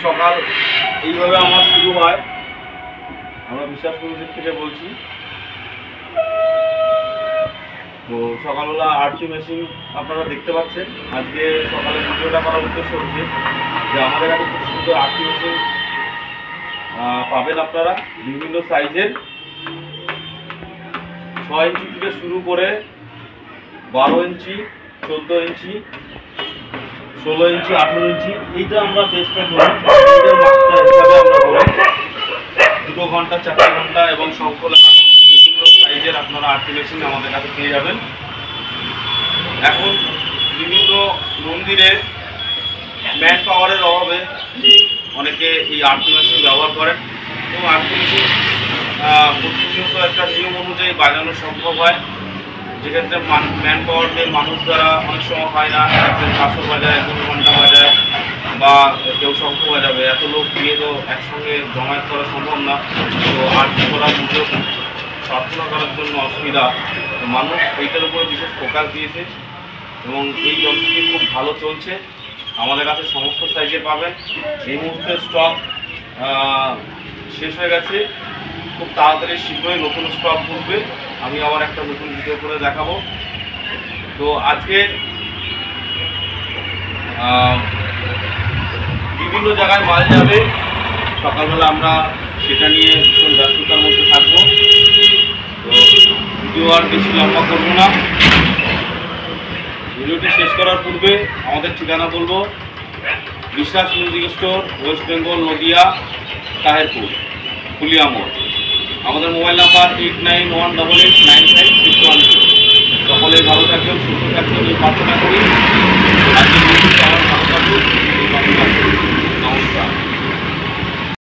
সকাল এইভাবে আমার শুরু হয়। আমরা বিশ্বাস কমিটির থেকে বলছি। তো সকালবেলা আরটি মেশিন আপনারা দেখতে পাচ্ছেন। আজকে সকালে ভিডিওটা করার উদ্দেশ্য হচ্ছে যে আমাদের কাছে খুব সুন্দর আরটি মেশিন পাবেন আপনারা বিভিন্ন সাইজের, 6 ইঞ্চি থেকে শুরু করে 12 ইঞ্চি, 14 ইঞ্চি, 16 ইঞ্চি, 18 ইঞ্চি। এইটা আমরা চেষ্টা করি হিসাবে আমরা বলি 2 ঘন্টা, 4 ঘন্টা এবং শঙ্খ লাগানো বিভিন্ন সাইজের আপনারা আরটি মেশিন আমাদের কাছে পেয়ে যাবেন। এখন বিভিন্ন মন্দিরে ম্যান পাওয়ারের অভাবে অনেকে এই আরটি মেশিন ব্যবহার করেন এবং আরটি মেশিন প্রতিনিয়ত একটা নিয়ম অনুযায়ী বাজানো সম্ভব হয়, যেক্ষেত্রে ম্যান পাওয়ার দিয়ে মানুষ দ্বারা অনেক সময় হয় না। একজন কাঁসর বাজায়, একজন ঘন্টা বাজায় বা কেউ শঙ্খ বাজাবে, এত লোক দিয়ে তো একসঙ্গে জমায়েত করা সম্ভব না। তো আরটি করার সুযোগ, প্রার্থনা করার জন্য অসুবিধা, তো মানুষ এইটার উপরে বিশেষ ফোকাস দিয়েছে। তো এবং এই যন্ত্রটি খুব ভালো চলছে। আমাদের কাছে সমস্ত সাইজে পাবেন। এই মুহূর্তে স্টক শেষ হয়ে গেছে, খুব তাড়াতাড়ি শীঘ্রই নতুন স্টক ঢুকবে। আমি আবার একটা নতুন ভিডিও করে দেখাবো। তো আজকে বিভিন্ন জায়গায় মাল যাবে, সকালবেলা আমরা সেটা নিয়ে ভীষণ ব্যস্ততার মধ্যে থাকবো। তো ভিডিও আর বেশি লম্বা করবো না। ভিডিওটি শেষ করার পূর্বে আমাদের ঠিকানা বলবো, বিশ্বাস music store, West Bengal, Nadia, Taherpur, Phulia মোড়। আমাদের মোবাইল নাম্বার 8918895610। সকলে ভালো থাকবেন, সুস্থ থাকবেন এই প্রার্থনা করি। আজকে ভালো থাকুন। নমস্কার।